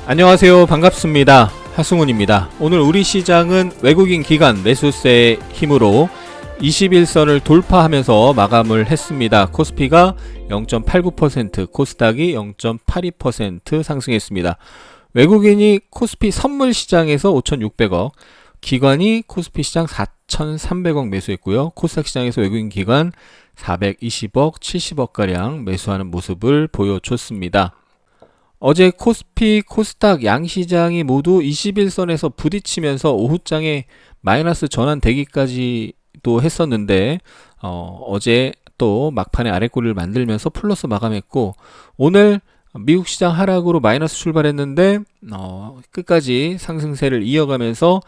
안녕하세요. 반갑습니다. 하승훈입니다. 오늘 우리 시장은 외국인 기관 매수세의 힘으로 21선을 돌파하면서 마감을 했습니다. 코스피가 0.89%, 코스닥이 0.82% 상승했습니다. 외국인이 코스피 선물 시장에서 5,600억, 기관이 코스피 시장 4,300억 매수했고요. 코스닥 시장에서 외국인 기관 420억, 70억가량 매수하는 모습을 보여줬습니다. 어제 코스피, 코스닥 양시장이 모두 21선에서 부딪히면서 오후장에 마이너스 전환되기까지도 했었는데 어제 또 막판에 아랫꼬리를 만들면서 플러스 마감했고, 오늘 미국 시장 하락으로 마이너스 출발했는데 끝까지 상승세를 이어가면서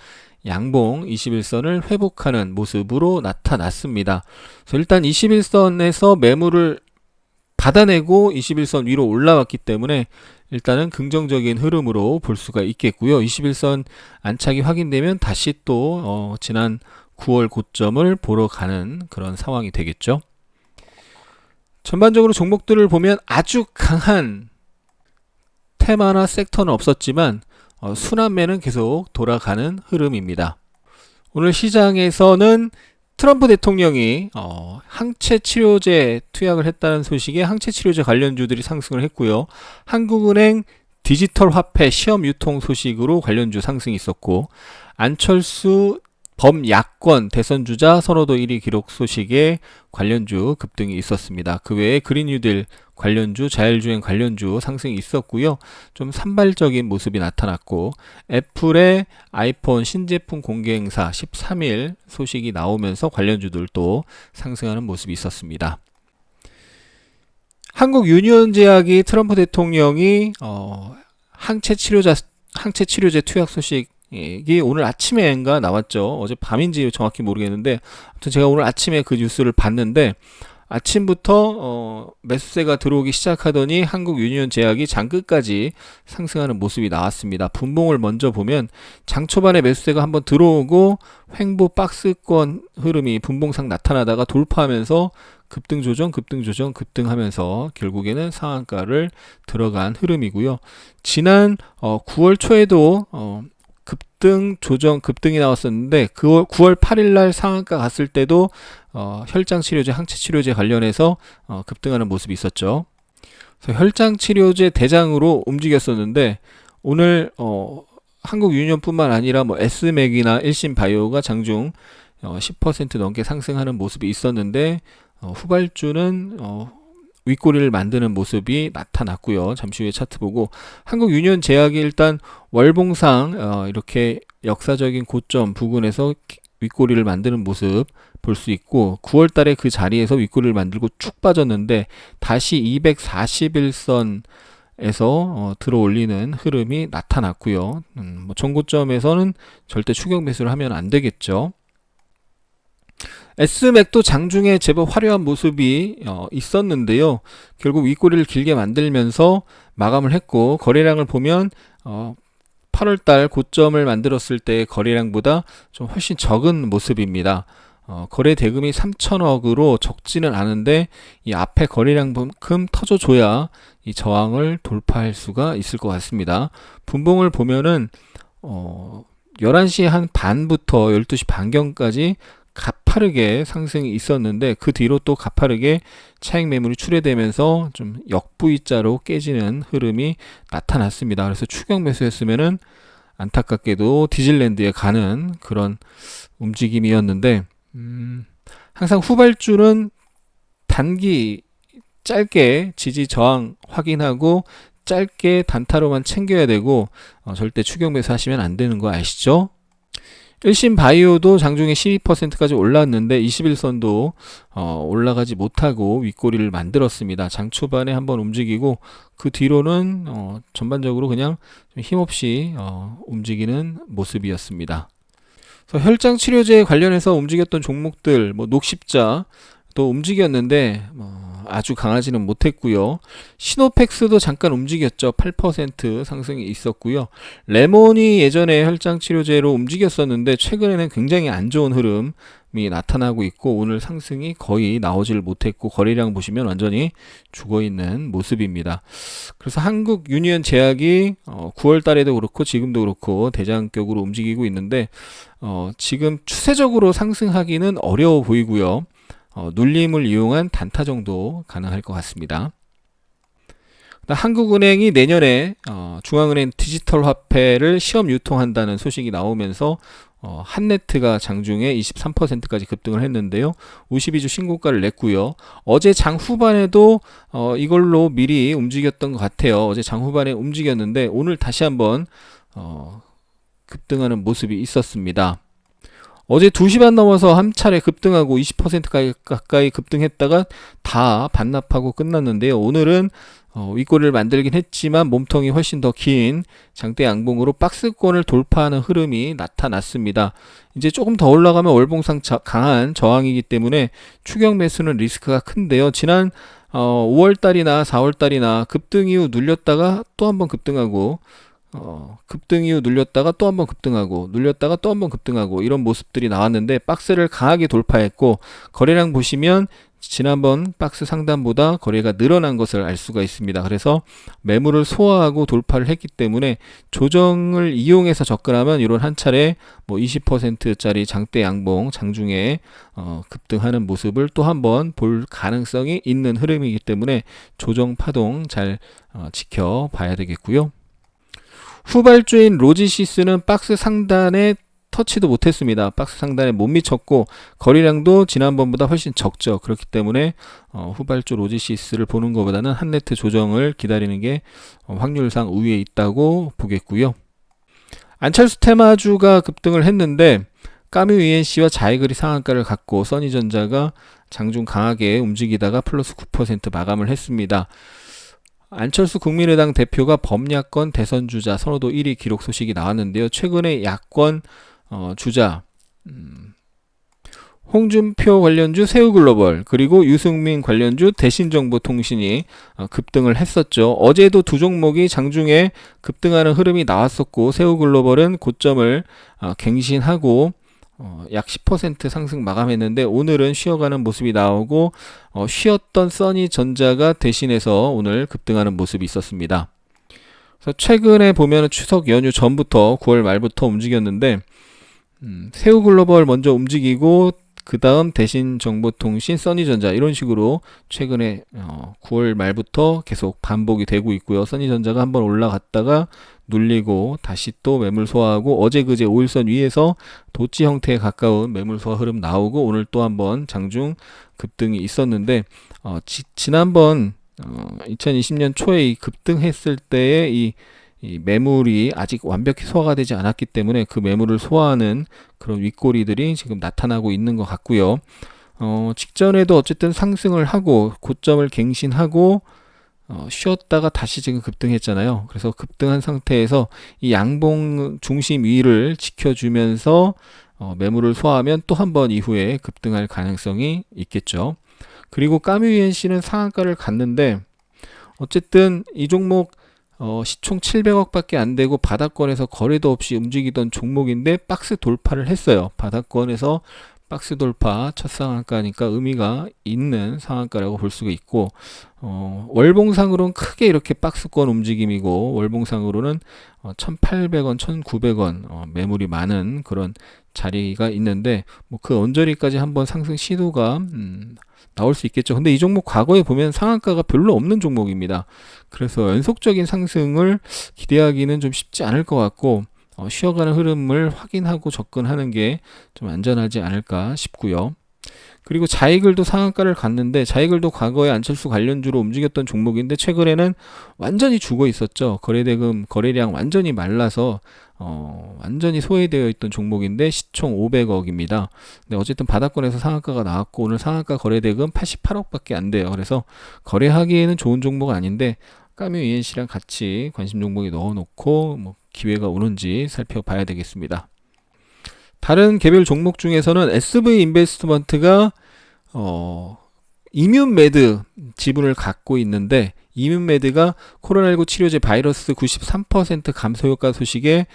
양봉 21선을 회복하는 모습으로 나타났습니다. 그래서 일단 21선에서 매물을 받아내고 21선 위로 올라왔기 때문에 일단은 긍정적인 흐름으로 볼 수가 있겠고요. 21선 안착이 확인되면 다시 또 지난 9월 고점을 보러 가는 그런 상황이 되겠죠. 전반적으로 종목들을 보면 아주 강한 테마나 섹터는 없었지만 순환매는 계속 돌아가는 흐름입니다. 오늘 시장에서는 트럼프 대통령이 항체 치료제 투약을 했다는 소식에 항체 치료제 관련주들이 상승을 했고요. 한국은행 디지털 화폐 시험 유통 소식으로 관련주 상승이 있었고, 안철수 범야권 대선 주자 선호도 1위 기록 소식에 관련주 급등이 있었습니다. 그 외에 그린 뉴딜 관련주, 자율주행 관련주 상승이 있었고요. 좀 산발적인 모습이 나타났고, 애플의 아이폰 신제품 공개 행사 13일 소식이 나오면서 관련주들도 상승하는 모습이 있었습니다. 한국 유니온제약이 트럼프 대통령이 항체 치료제 투약 소식이 오늘 아침에인가 나왔죠. 어제 밤인지 정확히 모르겠는데, 아무튼 제가 오늘 아침에 그 뉴스를 봤는데, 아침부터 매수세가 들어오기 시작하더니 한국 유니온제약이 장 끝까지 상승하는 모습이 나왔습니다. 분봉을 먼저 보면 장 초반에 매수세가 한번 들어오고 횡보 박스권 흐름이 분봉상 나타나다가 돌파하면서 급등 조정 급등하면서 결국에는 상한가를 들어간 흐름이고요. 지난 9월 초에도 급등 조정 급등이 나왔었는데, 9월 8일 날 상한가 갔을 때도 혈장 치료제, 항체 치료제 관련해서 급등하는 모습이 있었죠. 그래서 혈장 치료제 대장으로 움직였었는데, 오늘 한국 유니온뿐만 아니라 S맥이나 일신바이오가 장중 10% 넘게 상승하는 모습이 있었는데, 후발주는 윗꼬리를 만드는 모습이 나타났고요. 잠시 후에 차트 보고, 한국 유니온제약이 일단 월봉상 이렇게 역사적인 고점 부근에서 윗꼬리를 만드는 모습 볼 수 있고, 9월 달에 그 자리에서 윗꼬리를 만들고 쭉 빠졌는데 다시 241선에서 들어올리는 흐름이 나타났고요. 전고점에서는 절대 추격 매수를 하면 안 되겠죠. S맥도 장중에 제법 화려한 모습이 있었는데요. 결국 윗꼬리를 길게 만들면서 마감을 했고, 거래량을 보면 8월달 고점을 만들었을 때 거래량보다 좀 훨씬 적은 모습입니다. 거래 대금이 3천억으로 적지는 않은데 이 앞에 거래량만큼 터져줘야 이 저항을 돌파할 수가 있을 것 같습니다. 분봉을 보면은 11시 한 반부터 12시 반경까지 가파르게 상승이 있었는데, 그 뒤로 또 가파르게 차익 매물이 출회되면서 좀 역V자로 깨지는 흐름이 나타났습니다. 그래서 추격 매수했으면은 안타깝게도 디즐랜드에 가는 그런 움직임이었는데, 항상 후발주는 단기 짧게 지지 저항 확인하고 짧게 단타로만 챙겨야 되고, 절대 추격 매수 하시면 안 되는 거 아시죠? 일신바이오도 장중에 12%까지 올랐는데 21선도 올라가지 못하고 윗꼬리를 만들었습니다. 장 초반에 한번 움직이고 그 뒤로는 전반적으로 그냥 좀 힘없이 움직이는 모습이었습니다. 그래서 혈장 치료제 관련해서 움직였던 종목들, 녹십자 또 움직였는데 아주 강하지는 못했고요. 시노팩스도 잠깐 움직였죠. 8% 상승이 있었고요. 레몬이 예전에 혈장치료제로 움직였었는데 최근에는 굉장히 안 좋은 흐름이 나타나고 있고 오늘 상승이 거의 나오질 못했고 거래량 보시면 완전히 죽어있는 모습입니다. 그래서 한국 유니언 제약이 9월 달에도 그렇고 지금도 그렇고 대장격으로 움직이고 있는데 지금 추세적으로 상승하기는 어려워 보이고요. 눌림을 이용한 단타 정도 가능할 것 같습니다. 한국은행이 내년에 중앙은행 디지털 화폐를 시험 유통한다는 소식이 나오면서 한네트가 장중에 23%까지 급등을 했는데요. 52주 신고가를 냈고요. 어제 장 후반에도 이걸로 미리 움직였던 것 같아요. 어제 장 후반에 움직였는데 오늘 다시 한번 급등하는 모습이 있었습니다. 어제 2시 반 넘어서 한 차례 급등하고 20% 가까이 급등했다가 다 반납하고 끝났는데요. 오늘은 윗꼬리를 만들긴 했지만 몸통이 훨씬 더 긴 장대 양봉으로 박스권을 돌파하는 흐름이 나타났습니다. 이제 조금 더 올라가면 월봉상 강한 저항이기 때문에 추격 매수는 리스크가 큰데요. 지난 5월달이나 4월달이나 급등 이후 눌렸다가 또 한번 급등하고 급등 이후 눌렸다가 또 한번 급등하고 눌렸다가 또 한번 급등하고 이런 모습들이 나왔는데 박스를 강하게 돌파했고 거래량 보시면 지난번 박스 상단보다 거래가 늘어난 것을 알 수가 있습니다. 그래서 매물을 소화하고 돌파를 했기 때문에 조정을 이용해서 접근하면 이런 한 차례 20%짜리 장대 양봉 장중에 급등하는 모습을 또 한번 볼 가능성이 있는 흐름이기 때문에 조정 파동 잘 지켜봐야 되겠고요. 후발주인 로지시스는 박스 상단에 터치도 못했습니다. 박스 상단에 못 미쳤고 거래량도 지난번보다 훨씬 적죠. 그렇기 때문에 후발주 로지시스를 보는 것보다는 한네트 조정을 기다리는 게 확률상 우위에 있다고 보겠고요. 안철수 테마주가 급등을 했는데 까뮤 ENC와 자이글이 상한가를 갖고 써니전자가 장중 강하게 움직이다가 플러스 9% 마감을 했습니다. 안철수 국민의당 대표가 범야권 대선주자 선호도 1위 기록 소식이 나왔는데요. 최근에 야권 주자 홍준표 관련주 세우글로벌 그리고 유승민 관련주 대신정보통신이 급등을 했었죠. 어제도 두 종목이 장중에 급등하는 흐름이 나왔었고 세우글로벌은 고점을 갱신하고 약 10% 상승 마감했는데 오늘은 쉬어가는 모습이 나오고 쉬었던 써니전자가 대신해서 오늘 급등하는 모습이 있었습니다. 그래서 최근에 보면 추석 연휴 전부터 9월 말부터 움직였는데 세우글로벌 먼저 움직이고 그 다음 대신정보통신, 써니전자 이런 식으로 최근에 9월 말부터 계속 반복이 되고 있고요. 써니전자가 한번 올라갔다가 눌리고 다시 또 매물 소화하고 어제 그제 5일선 위에서 도치 형태에 가까운 매물 소화 흐름 나오고 오늘 또 한번 장중 급등이 있었는데 지난번 2020년 초에 이 급등했을 때의 이 매물이 아직 완벽히 소화가 되지 않았기 때문에 그 매물을 소화하는 그런 윗꼬리들이 지금 나타나고 있는 것 같고요. 직전에도 어쨌든 상승을 하고 고점을 갱신하고 쉬었다가 다시 지금 급등했잖아요. 그래서 급등한 상태에서 이 양봉 중심 위를 지켜주면서 매물을 소화하면 또 한 번 이후에 급등할 가능성이 있겠죠. 그리고 까뮤 ENC는 상한가를 갔는데 어쨌든 이 종목 시총 700억 밖에 안 되고 바닥권에서 거래도 없이 움직이던 종목인데 박스 돌파를 했어요. 바닥권에서 박스 돌파 첫 상한가니까 의미가 있는 상한가라고 볼 수가 있고 월봉상으로는 크게 이렇게 박스권 움직임이고 월봉상으로는 1,800원, 1,900원 매물이 많은 그런 자리가 있는데 그 언저리까지 한번 상승 시도가 나올 수 있겠죠. 근데 이 종목 과거에 보면 상한가가 별로 없는 종목입니다. 그래서 연속적인 상승을 기대하기는 좀 쉽지 않을 것 같고 쉬어가는 흐름을 확인하고 접근하는 게 좀 안전하지 않을까 싶고요. 그리고 자이글도 상한가를 갔는데 자이글도 과거에 안철수 관련주로 움직였던 종목인데 최근에는 완전히 죽어 있었죠. 거래대금 거래량 완전히 말라서 완전히 소외되어 있던 종목인데 시총 500억입니다. 근데 어쨌든 바닥권에서 상한가가 나왔고 오늘 상한가 거래대금 88억밖에 안 돼요. 그래서 거래하기에는 좋은 종목 아닌데 까뮤 ENC랑 같이 관심 종목에 넣어놓고 기회가 오는지 살펴봐야 되겠습니다. 다른 개별 종목 중에서는 SV 인베스트먼트가 이뮨메드 지분을 갖고 있는데 이뮨메드가 코로나19 치료제 바이러스 93% 감소 효과 소식에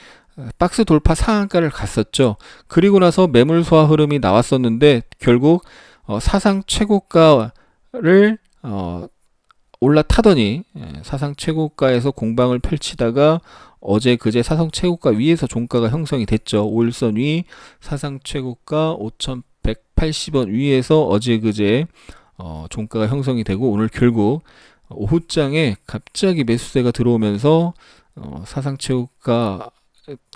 박스 돌파 상한가를 갔었죠. 그리고 나서 매물 소화 흐름이 나왔었는데 결국 사상 최고가를 올라타더니 사상 최고가에서 공방을 펼치다가 어제 그제 사상 최고가 위에서 종가가 형성이 됐죠. 5일선 위 사상 최고가 5,180원 위에서 어제 그제 종가가 형성이 되고 오늘 결국 오후장에 갑자기 매수세가 들어오면서 사상 최고가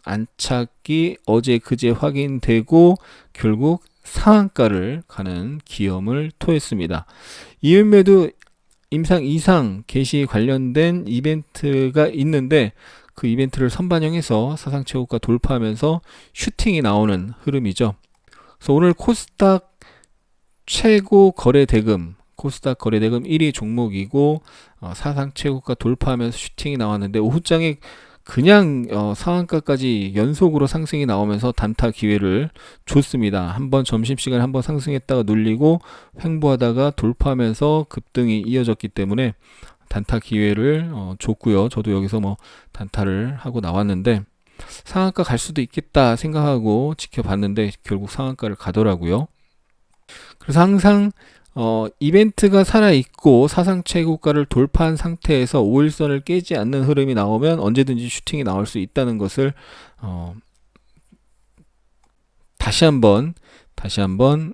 안착이 어제 그제 확인되고 결국 상한가를 가는 기염을 토했습니다. 이은매도 임상 2상 개시 관련된 이벤트가 있는데 그 이벤트를 선반영해서 사상 최고가 돌파하면서 슈팅이 나오는 흐름이죠. 그래서 오늘 코스닥 최고 거래 대금, 코스닥 거래 대금 1위 종목이고 사상 최고가 돌파하면서 슈팅이 나왔는데 오후장에 그냥 상한가까지 연속으로 상승이 나오면서 단타 기회를 줬습니다. 한번 점심시간에 한번 상승했다가 눌리고 횡보하다가 돌파하면서 급등이 이어졌기 때문에 단타 기회를 줬고요. 저도 여기서 뭐 단타를 하고 나왔는데 상한가 갈 수도 있겠다 생각하고 지켜봤는데 결국 상한가를 가더라고요. 그래서 항상 이벤트가 살아있고 사상 최고가를 돌파한 상태에서 5일선을 깨지 않는 흐름이 나오면 언제든지 슈팅이 나올 수 있다는 것을 다시 한번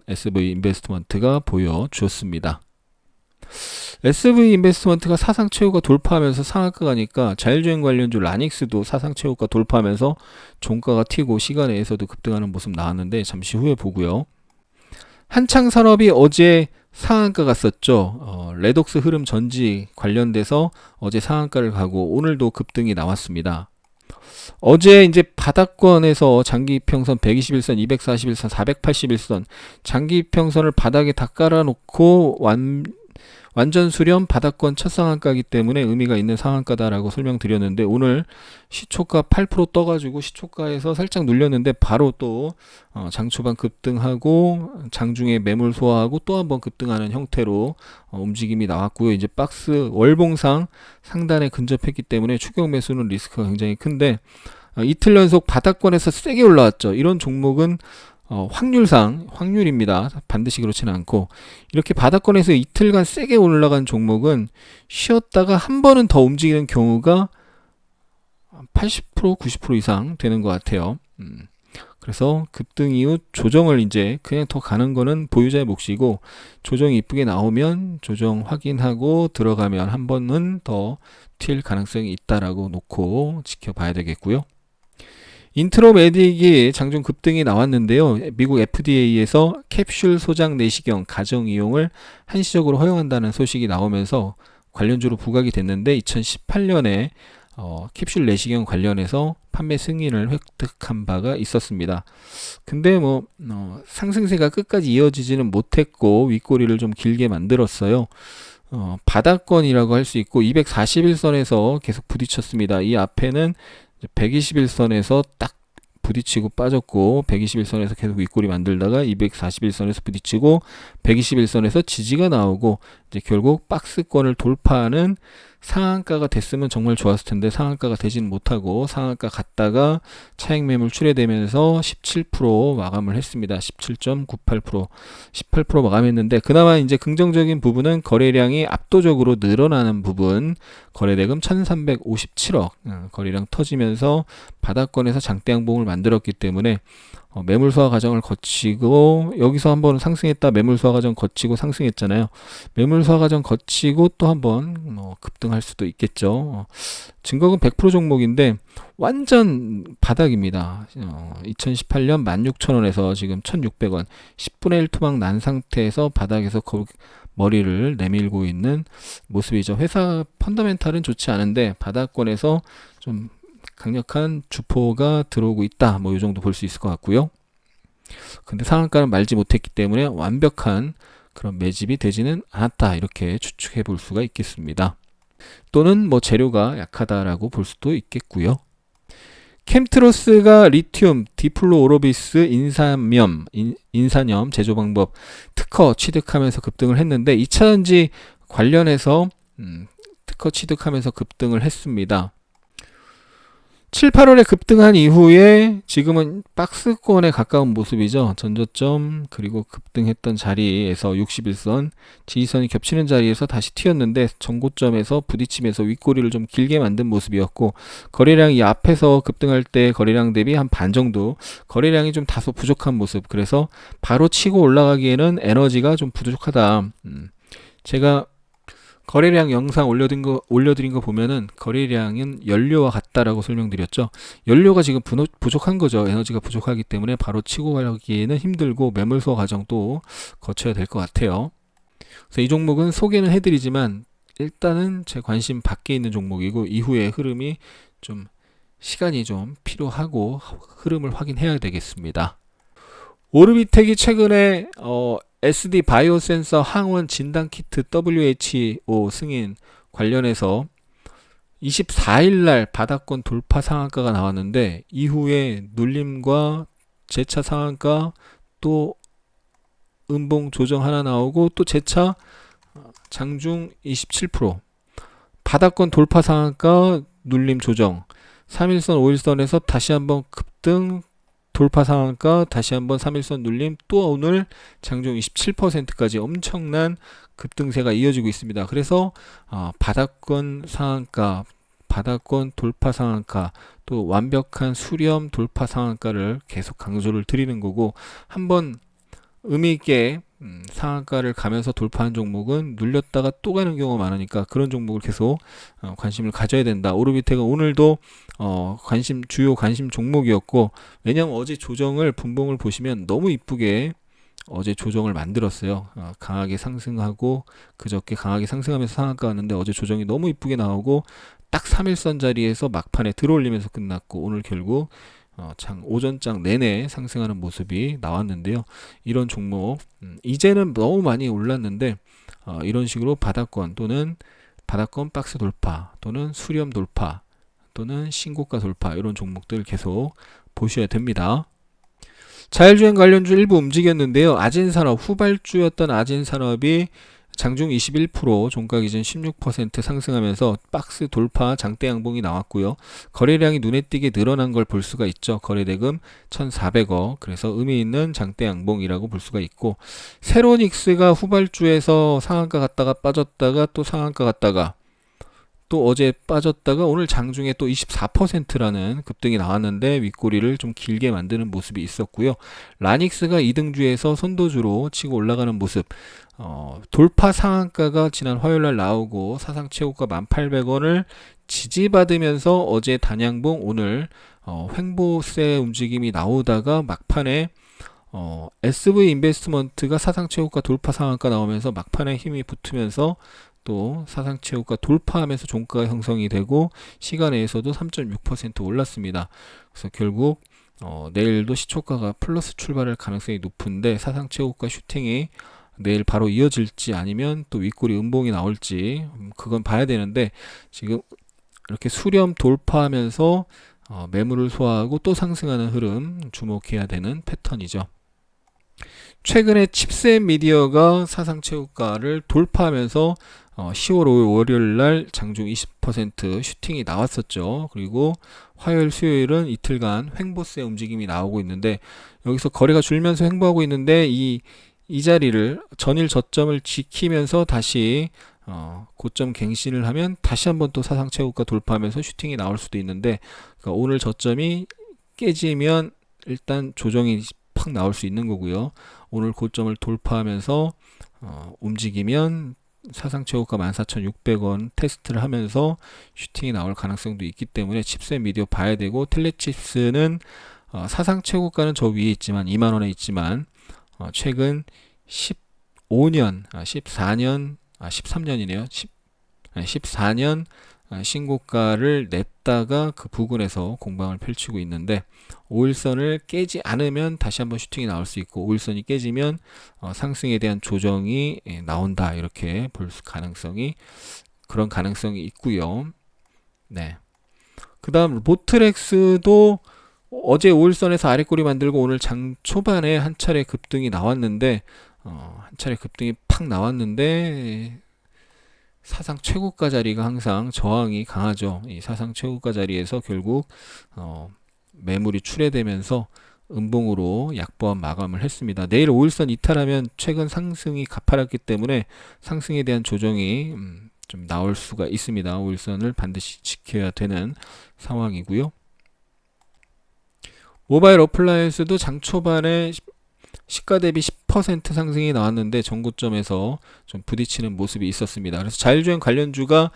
SV 인베스트먼트가 보여주었습니다. SV 인베스트먼트가 사상 최고가 돌파하면서 상한가 가니까 자율주행 관련주 라닉스도 사상 최고가 돌파하면서 종가가 튀고 시간에서도 급등하는 모습 나왔는데 잠시 후에 보고요. 한창산업이 어제 상한가 갔었죠. 레독스 흐름 전지 관련돼서 어제 상한가를 가고 오늘도 급등이 나왔습니다. 어제 이제 바닥권에서 장기평선 121선, 241선, 481선 장기평선을 바닥에 다 깔아놓고 완전 수렴 바닥권 첫 상한가이기 때문에 의미가 있는 상한가다라고 설명드렸는데 오늘 시초가 8% 떠가지고 시초가에서 살짝 눌렸는데 바로 또 장초반 급등하고 장중에 매물 소화하고 또 한번 급등하는 형태로 움직임이 나왔고요. 이제 박스 월봉상 상단에 근접했기 때문에 추격 매수는 리스크가 굉장히 큰데 이틀 연속 바닥권에서 세게 올라왔죠. 이런 종목은 확률입니다. 반드시 그렇지는 않고 이렇게 바닥권에서 이틀간 세게 올라간 종목은 쉬었다가 한 번은 더 움직이는 경우가 80% 90% 이상 되는 것 같아요. 그래서 급등 이후 조정을 이제 그냥 더 가는 거는 보유자의 몫이고 조정이 이쁘게 나오면 조정 확인하고 들어가면 한 번은 더 튈 가능성이 있다라고 놓고 지켜봐야 되겠고요. 인트로메딕이 장중 급등이 나왔는데요. 미국 FDA에서 캡슐 소장 내시경 가정 이용을 한시적으로 허용한다는 소식이 나오면서 관련주로 부각이 됐는데 2018년에 캡슐 내시경 관련해서 판매 승인을 획득한 바가 있었습니다. 근데 상승세가 끝까지 이어지지는 못했고 윗꼬리를 좀 길게 만들었어요. 바닥권이라고 할 수 있고 241선에서 계속 부딪혔습니다. 이 앞에는 121선에서 딱 부딪히고 빠졌고 121선에서 계속 윗꼬리 만들다가 241선에서 부딪히고 121선에서 지지가 나오고 이제 결국 박스권을 돌파하는 상한가가 됐으면 정말 좋았을 텐데 상한가가 되지는 못하고 상한가 갔다가 차익 매물 출회되면서 17% 마감을 했습니다. 17.98% 18% 마감했는데 그나마 이제 긍정적인 부분은 거래량이 압도적으로 늘어나는 부분 거래대금 1357억 거래량 터지면서 바닥권에서 장대 양봉을 만들었기 때문에 매물 소화 과정을 거치고 여기서 한번 상승했다 매물 소화 과정 거치고 상승했잖아요. 매물 소화 과정 거치고 또 한번 급등할 수도 있겠죠. 증거금 100% 종목인데 완전 바닥입니다. 2018년 16,000원에서 지금 1,600원 10분의 1 투망 난 상태에서 바닥에서 머리를 내밀고 있는 모습이죠. 회사 펀더멘탈은 좋지 않은데 바닥권에서 좀 강력한 주포가 들어오고 있다. 이 정도 볼 수 있을 것 같고요. 근데 상한가는 말지 못했기 때문에 완벽한 그런 매집이 되지는 않았다. 이렇게 추측해 볼 수가 있겠습니다. 또는 재료가 약하다라고 볼 수도 있겠고요. 캠트로스가 리튬, 디플로오로비스, 인산염 제조 방법 특허 취득하면서 급등을 했는데 2차전지 관련해서 특허 취득하면서 급등을 했습니다. 7, 8월에 급등한 이후에 지금은 박스권에 가까운 모습이죠. 전저점 그리고 급등했던 자리에서 61선 지지선이 겹치는 자리에서 다시 튀었는데 전고점에서 부딪히면서 윗꼬리를 좀 길게 만든 모습이었고, 거래량이 앞에서 급등할 때 거래량 대비 한 반 정도 거래량이 좀 다소 부족한 모습, 그래서 바로 치고 올라가기에는 에너지가 좀 부족하다. 제가 거래량 영상 올려드린 거 보면은 거래량은 연료와 같다라고 설명드렸죠. 연료가 지금 부족한 거죠. 에너지가 부족하기 때문에 바로 치고 가기에는 힘들고 매물소 과정도 거쳐야 될 것 같아요. 그래서 이 종목은 소개는 해드리지만 일단은 제 관심 밖에 있는 종목이고, 이후의 흐름이 좀 시간이 좀 필요하고 흐름을 확인해야 되겠습니다. 오르비텍이 최근에 SD 바이오 센서 항원 진단 키트 WHO 승인 관련해서 24일날 바닥권 돌파 상한가가 나왔는데, 이후에 눌림과 재차 상한가, 또 음봉 조정 하나 나오고, 또 재차 장중 27% 바닥권 돌파 상한가, 눌림 조정, 3일선 5일선에서 다시 한번 급등 돌파 상한가, 다시 한번 3일선 눌림, 또 오늘 장중 27%까지 엄청난 급등세가 이어지고 있습니다. 그래서 바닥권 상한가, 바닥권 돌파 상한가, 또 완벽한 수렴 돌파 상한가를 계속 강조를 드리는 거고, 한번 의미 있게 상한가를 가면서 돌파한 종목은 눌렸다가 또 가는 경우가 많으니까 그런 종목을 계속 관심을 가져야 된다. 오르비텍은 오늘도 주요 관심 종목이었고, 왜냐면 어제 조정을 분봉을 보시면 너무 이쁘게 어제 조정을 만들었어요. 강하게 상승하고 그저께 강하게 상승하면서 상한가 왔는데, 어제 조정이 너무 이쁘게 나오고 딱 3일선 자리에서 막판에 들어올리면서 끝났고, 오늘 결국 오전장 내내 상승하는 모습이 나왔는데요. 이런 종목 이제는 너무 많이 올랐는데 이런 식으로 바닥권 또는 바닥권 박스 돌파 또는 수렴 돌파 또는 신고가 돌파, 이런 종목들 계속 보셔야 됩니다. 자율주행 관련주 일부 움직였는데요. 아진산업, 후발주였던 아진산업이 장중 21%, 종가 기준 16% 상승하면서 박스 돌파 장대 양봉이 나왔고요. 거래량이 눈에 띄게 늘어난 걸 볼 수가 있죠. 거래대금 1,400억, 그래서 의미 있는 장대 양봉이라고 볼 수가 있고, 세로닉스가 후발주에서 상한가 갔다가 빠졌다가 또 상한가 갔다가 또 어제 빠졌다가 오늘 장중에 또 24%라는 급등이 나왔는데 윗꼬리를 좀 길게 만드는 모습이 있었고요. 라닉스가 2등주에서 선도주로 치고 올라가는 모습, 돌파 상한가가 지난 화요일날 나오고 사상 최고가 1,800원을 지지받으면서 어제 단양봉, 오늘 횡보세 움직임이 나오다가 막판에 SV 인베스트먼트가 사상 최고가 돌파 상한가 나오면서 막판에 힘이 붙으면서 또 사상 최고가 돌파하면서 종가가 형성이 되고 시간에서도 3.6% 올랐습니다. 그래서 결국 내일도 시초가가 플러스 출발할 가능성이 높은데, 사상 최고가 슈팅이 내일 바로 이어질지 아니면 또 윗꼬리 음봉이 나올지 그건 봐야 되는데, 지금 이렇게 수렴 돌파하면서 매물을 소화하고 또 상승하는 흐름 주목해야 되는 패턴이죠. 최근에 칩셋 미디어가 사상 최고가를 돌파하면서 10월 5일 월요일날 장중 20% 슈팅이 나왔었죠. 그리고 화요일 수요일은 이틀간 횡보세 움직임이 나오고 있는데, 여기서 거래가 줄면서 횡보하고 있는데 이 자리를 전일 저점을 지키면서 다시 고점 갱신을 하면 다시 한번 또 사상 최고가 돌파하면서 슈팅이 나올 수도 있는데, 그러니까 오늘 저점이 깨지면 일단 조정이 팍 나올 수 있는 거고요. 오늘 고점을 돌파하면서 움직이면 사상 최고가 14,600원 테스트를 하면서 슈팅이 나올 가능성도 있기 때문에 칩셋 미디어 봐야 되고, 텔레칩스는 사상 최고가는 저 위에 있지만 2만원에 있지만 최근 14년 13년이네요. 14년 신고가를 냈다가 그 부근에서 공방을 펼치고 있는데, 5일선을 깨지 않으면 다시 한번 슈팅이 나올 수 있고, 5일선이 깨지면 상승에 대한 조정이 나온다, 이렇게 볼 가능성이, 그런 가능성이 있고요. 네. 그 다음 보트렉스도 어제 5일선에서 아래꼬리 만들고 오늘 장 초반에 한 차례 급등이 나왔는데 한 차례 급등이 팍 나왔는데 사상 최고가 자리가 항상 저항이 강하죠. 이 사상 최고가 자리에서 결국 매물이 출회되면서 음봉으로 약보합 마감을 했습니다. 내일 5일선 이탈하면 최근 상승이 가파랐기 때문에 상승에 대한 조정이 좀 나올 수가 있습니다. 5일선을 반드시 지켜야 되는 상황이고요. 모바일 어플라이언스도 장 초반에 시가 대비 10% 상승이 나왔는데 전고점에서 좀 부딪히는 모습이 있었습니다. 그래서 자율주행 관련주가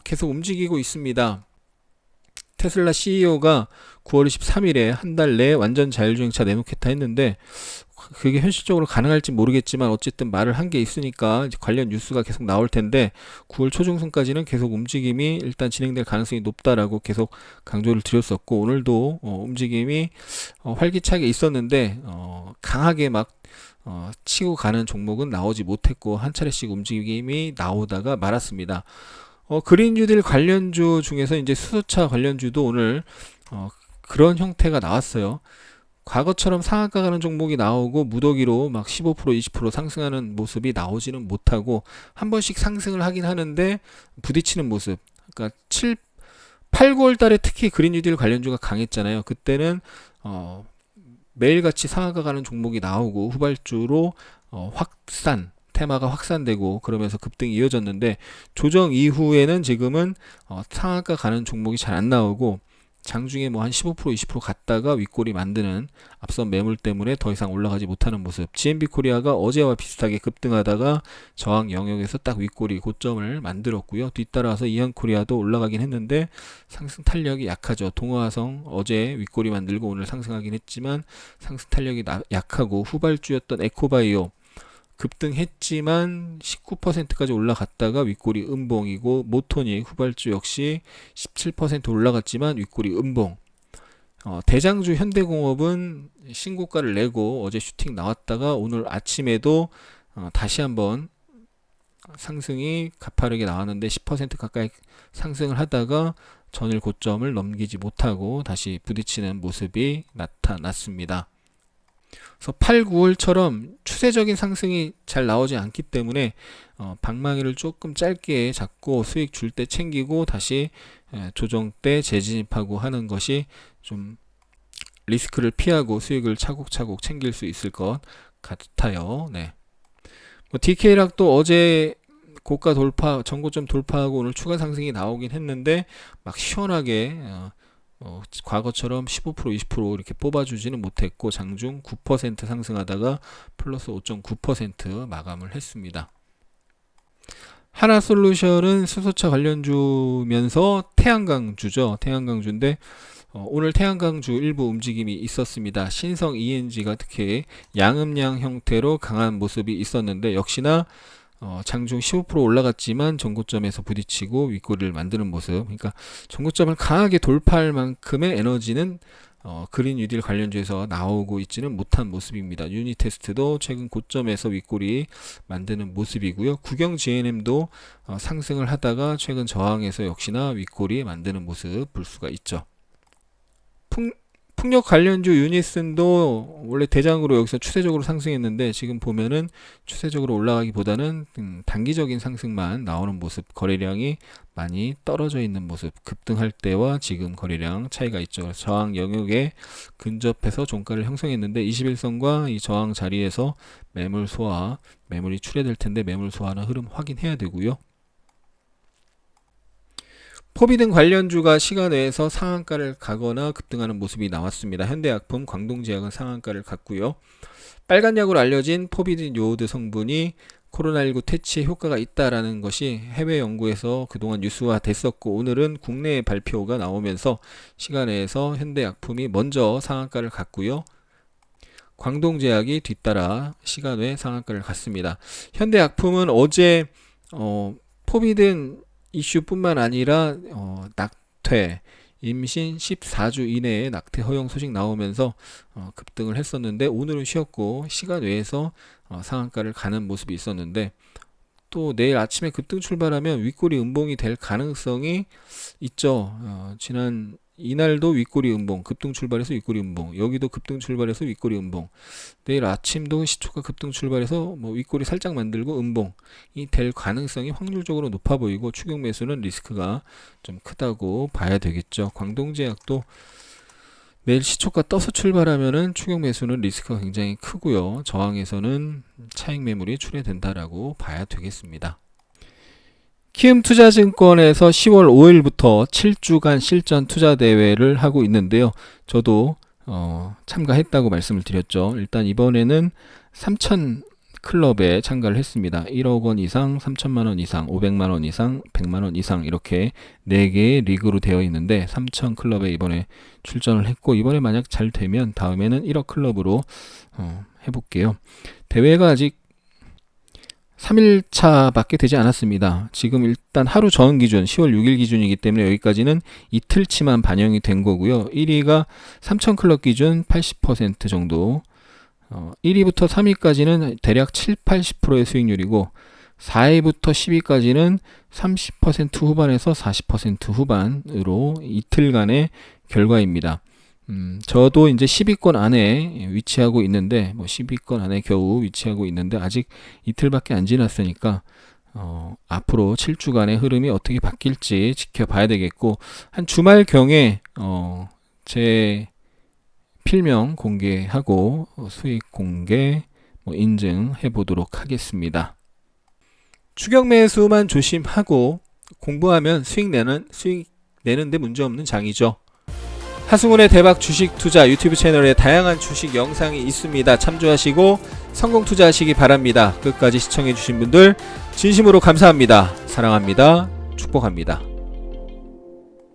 계속 움직이고 있습니다. 테슬라 CEO가 9월 23일에 한 달 내에 완전 자율주행차 내놓겠다 했는데 그게 현실적으로 가능할지 모르겠지만 어쨌든 말을 한 게 있으니까 관련 뉴스가 계속 나올 텐데 9월 초중순까지는 계속 움직임이 일단 진행될 가능성이 높다라고 계속 강조를 드렸었고 오늘도 움직임이 활기차게 있었는데 강하게 막 치고 가는 종목은 나오지 못했고 한 차례씩 움직임이 나오다가 말았습니다. 그린 뉴딜 관련주 중에서 이제 수소차 관련주도 오늘 그런 형태가 나왔어요. 과거처럼 상한가 가는 종목이 나오고 무더기로 막 15% 20% 상승하는 모습이 나오지는 못하고 한 번씩 상승을 하긴 하는데 부딪히는 모습. 그러니까 8, 9월 달에 특히 그린 뉴딜 관련주가 강했잖아요. 그때는 매일같이 상한가 가는 종목이 나오고 후발주로 테마가 확산되고 그러면서 급등이 이어졌는데 조정 이후에는 지금은 상한가 가는 종목이 잘 안 나오고 장중에 뭐 한 15% 20% 갔다가 윗골이 만드는 앞선 매물 때문에 더 이상 올라가지 못하는 모습. GMB 코리아가 어제와 비슷하게 급등하다가 저항 영역에서 딱 윗골이 고점을 만들었고요. 뒤따라서 이한 코리아도 올라가긴 했는데 상승 탄력이 약하죠. 동화화성 어제 윗골이 만들고 오늘 상승하긴 했지만 상승 탄력이 약하고 후발주였던 에코바이오 급등했지만 19%까지 올라갔다가 윗골이 음봉이고 모토닉 후발주 역시 17% 올라갔지만 윗골이 음봉. 대장주 현대공업은 신고가를 내고 어제 슈팅 나왔다가 오늘 아침에도 다시 한번 상승이 가파르게 나왔는데 10% 가까이 상승을 하다가 전일 고점을 넘기지 못하고 다시 부딪히는 모습이 나타났습니다. 그래서 8, 9월처럼 추세적인 상승이 잘 나오지 않기 때문에 방망이를 조금 짧게 잡고 수익 줄 때 챙기고 다시 조정 때 재진입하고 하는 것이 좀 리스크를 피하고 수익을 차곡차곡 챙길 수 있을 것 같아요. 네. DK락도 어제 고가 돌파, 전고점 돌파하고 오늘 추가 상승이 나오긴 했는데 막 시원하게 과거처럼 15% 20% 이렇게 뽑아주지는 못했고 장중 9% 상승하다가 플러스 5.9% 마감을 했습니다. 하나솔루션은 수소차 관련주면서 태양광주죠. 태양광주인데 오늘 태양광주 일부 움직임이 있었습니다. 신성 ENG가 특히 양음양 형태로 강한 모습이 있었는데 역시나 장중 15% 올라갔지만 전고점에서 부딪히고 윗꼬리를 만드는 모습. 그러니까 전고점을 강하게 돌파할 만큼의 에너지는 그린 뉴딜 관련주에서 나오고 있지는 못한 모습입니다. 유니테스트도 최근 고점에서 윗꼬리 만드는 모습이고요. 국영 GNM도 상승을 하다가 최근 저항에서 역시나 윗꼬리 만드는 모습 볼 수가 있죠. 풍력 관련주 유니슨도 원래 대장으로 여기서 추세적으로 상승했는데 지금 보면은 추세적으로 올라가기보다는 단기적인 상승만 나오는 모습, 거래량이 많이 떨어져 있는 모습, 급등할 때와 지금 거래량 차이가 있죠. 그래서 저항 영역에 근접해서 종가를 형성했는데 21선과 이 저항 자리에서 매물 소화, 매물이 출회될 텐데 매물 소화나 흐름 확인해야 되고요. 포비 등 관련주가 시간 외에서 상한가를 가거나 급등하는 모습이 나왔습니다. 현대약품, 광동제약은 상한가를 갔고요. 빨간 약으로 알려진 포비딘 요오드 성분이 코로나19 퇴치에 효과가 있다라는 것이 해외 연구에서 그동안 뉴스화 됐었고 오늘은 국내 발표가 나오면서 시간 외에서 현대약품이 먼저 상한가를 갔고요. 광동제약이 뒤따라 시간 외 상한가를 갔습니다. 현대약품은 어제 포비딘 이슈뿐만 아니라 낙퇴, 임신 14주 이내에 낙퇴 허용 소식 나오면서 급등을 했었는데 오늘은 쉬었고 시간 외에서 상한가를 가는 모습이 있었는데 또 내일 아침에 급등 출발하면 윗꼬리 음봉이 될 가능성이 있죠. 지난 이날도 윗꼬리 음봉, 급등 출발해서 윗꼬리 음봉, 여기도 급등 출발해서 윗꼬리 음봉, 내일 아침도 시초가 급등 출발해서 뭐 윗꼬리 살짝 만들고 음봉이 될 가능성이 확률적으로 높아 보이고, 추격 매수는 리스크가 좀 크다고 봐야 되겠죠. 광동제약도 내일 시초가 떠서 출발하면은 추격 매수는 리스크가 굉장히 크고요. 저항에서는 차익 매물이 출현된다라고 봐야 되겠습니다. 키움투자증권에서 10월 5일부터 7주간 실전 투자 대회를 하고 있는데요. 저도 참가했다고 말씀을 드렸죠. 일단 이번에는 3,000 클럽에 참가를 했습니다. 1억 원 이상, 3천만 원 이상, 500만 원 이상, 100만 원 이상 이렇게 4개의 리그로 되어 있는데 3,000 클럽에 이번에 출전을 했고, 이번에 만약 잘 되면 다음에는 1억 클럽으로 해볼게요. 대회가 아직 3일차밖에 되지 않았습니다. 지금 일단 하루 전 기준 10월 6일 기준이기 때문에 여기까지는 이틀치만 반영이 된 거고요. 1위가 3,000 클럽 기준 80% 정도, 1위부터 3위까지는 대략 7, 80%의 수익률이고 4위부터 10위까지는 30% 후반에서 40% 후반으로 이틀간의 결과입니다. 저도 이제 10위권 안에 위치하고 있는데, 뭐 10위권 안에 겨우 위치하고 있는데 아직 이틀밖에 안 지났으니까 앞으로 7주간의 흐름이 어떻게 바뀔지 지켜봐야 되겠고, 한 주말경에 제 필명 공개하고 수익 공개 인증해 보도록 하겠습니다. 추격 매수만 조심하고 공부하면 수익 내는데 문제없는 장이죠. 하승훈의 대박 주식 투자 유튜브 채널에 다양한 주식 영상이 있습니다. 참조하시고 성공 투자하시기 바랍니다. 끝까지 시청해 주신 분들 진심으로 감사합니다. 사랑합니다. 축복합니다.